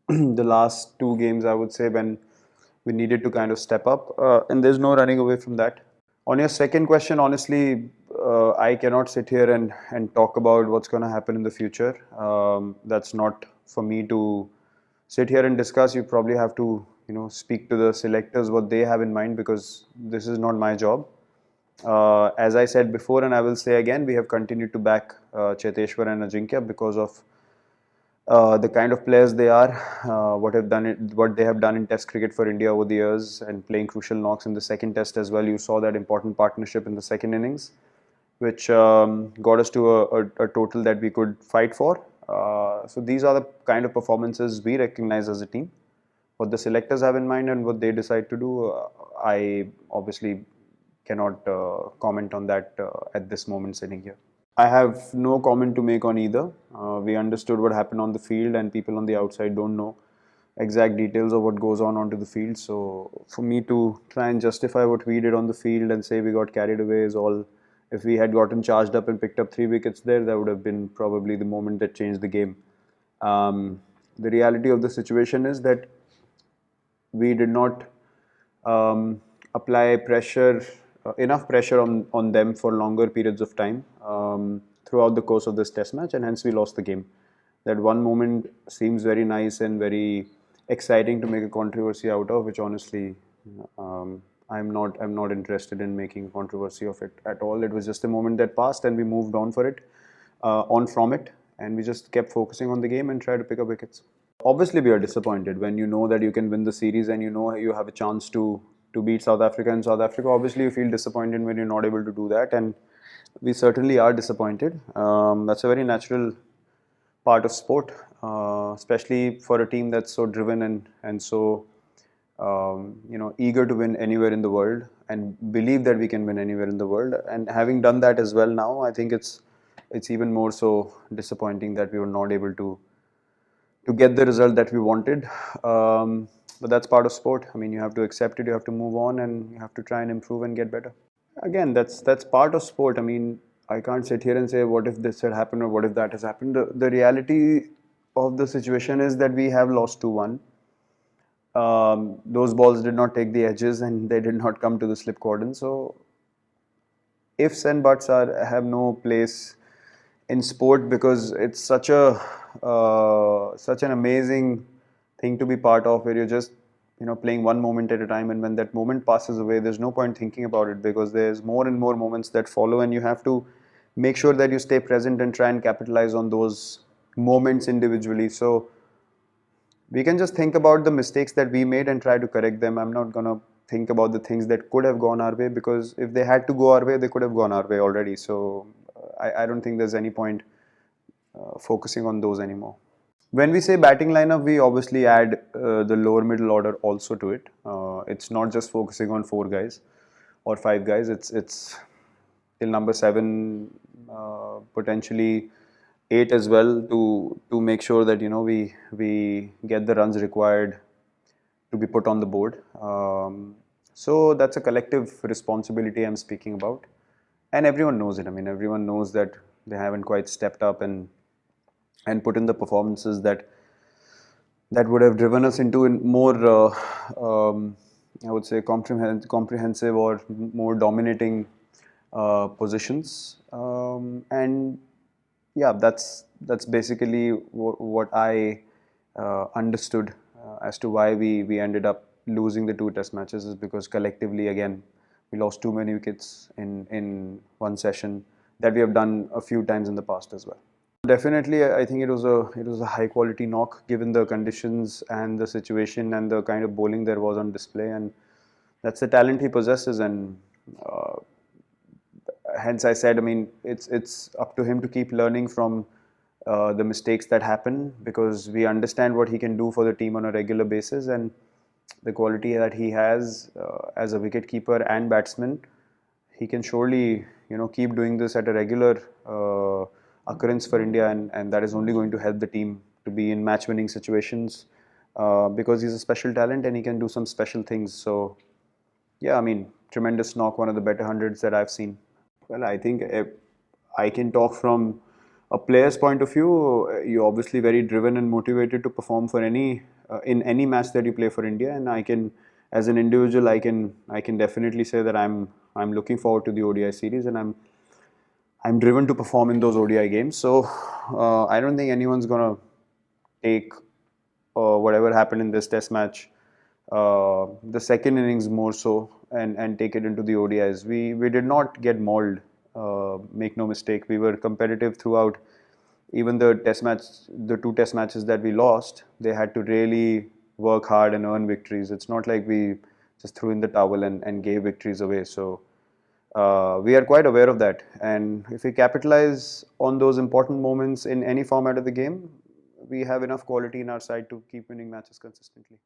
The last two games, I would say, when we needed to kind of step up, and there's no running away from that. On your second question, honestly, I cannot sit here and talk about what's going to happen in the future. That's not for me to sit here and discuss. You probably have to, speak to the selectors what they have in mind, because this is not my job. As I said before, and I will say again, we have continued to back Cheteshwar and Ajinkya because of the kind of players they are, what they have done in Test cricket for India over the years, and playing crucial knocks in the second Test as well. You saw that important partnership in the second innings, which got us to a total that we could fight for. So these are the kind of performances we recognize as a team. What the selectors have in mind and what they decide to do, I obviously cannot comment on that at this moment sitting here. I have no comment to make on either. We understood what happened on the field, and people on the outside don't know exact details of what goes on onto the field. So for me to try and justify what we did on the field and say we got carried away is all. If we had gotten charged up and picked up 3 wickets there, that would have been probably the moment that changed the game. The reality of the situation is that we did not apply pressure, enough pressure on them for longer periods of time throughout the course of this test match, and hence we lost the game. That one moment seems very nice and very exciting to make a controversy out of, which honestly I'm not interested in making a controversy of it at all. It was just a moment that passed and we moved on from it, and we just kept focusing on the game and tried to pick up wickets. Obviously, we are disappointed when you know that you can win the series and you know you have a chance to beat South Africa in South Africa. Obviously, you feel disappointed when you're not able to do that, and we certainly are disappointed. That's a very natural part of sport, especially for a team that's so driven and so eager to win anywhere in the world and believe that we can win anywhere in the world. And having done that as well now, I think it's even more so disappointing that we were not able to get the result that we wanted. But that's part of sport. I mean, you have to accept it, you have to move on, and you have to try and improve and get better. Again, that's part of sport. I mean, I can't sit here and say what if this had happened or what if that has happened. The reality of the situation is that we have lost 2-1. Those balls did not take the edges and they did not come to the slip cordon. So ifs and buts have no place in sport, because it's such an amazing thing to be part of, where you're just playing one moment at a time, and when that moment passes away, there's no point thinking about it, because there's more and more moments that follow, and you have to make sure that you stay present and try and capitalize on those moments individually. So we can just think about the mistakes that we made and try to correct them. I'm not gonna think about the things that could have gone our way, because if they had to go our way, they could have gone our way already. So I don't think there's any point focusing on those anymore. When we say batting lineup, we obviously add the lower middle order also to it. It's not just focusing on 4 guys or 5 guys. It's till number 7, potentially 8 as well, to make sure that we get the runs required to be put on the board. So that's a collective responsibility I'm speaking about, and everyone knows it. I mean, everyone knows that they haven't quite stepped up and put in the performances that would have driven us into more, I would say, comprehensive or more dominating positions. And yeah, that's basically what I understood as to why we ended up losing the 2 test matches, is because collectively, again, we lost too many wickets in one session, that we have done a few times in the past as well. Definitely, I think it was a high quality knock, given the conditions and the situation and the kind of bowling there was on display, and that's the talent he possesses. And hence I said, I mean, it's up to him to keep learning from the mistakes that happen, because we understand what he can do for the team on a regular basis, and the quality that he has as a wicketkeeper and batsman. He can surely keep doing this at a regular occurrence for India, and that is only going to help the team to be in match winning situations, because he's a special talent and he can do some special things. So yeah, I mean, tremendous knock, one of the better hundreds that I've seen. Well, I think I can talk from a player's point of view, you're obviously very driven and motivated to perform for any in any match that you play for India. And I can, as an individual, I can definitely say that I'm looking forward to the ODI series, and I'm driven to perform in those ODI games. So I don't think anyone's gonna take whatever happened in this Test match, the second innings more so, and take it into the ODIs. We did not get mauled. Make no mistake, we were competitive throughout. Even the Test match, the two Test matches that we lost, they had to really work hard and earn victories. It's not like we just threw in the towel and gave victories away. So we are quite aware of that. And if we capitalize on those important moments in any format of the game, we have enough quality in our side to keep winning matches consistently.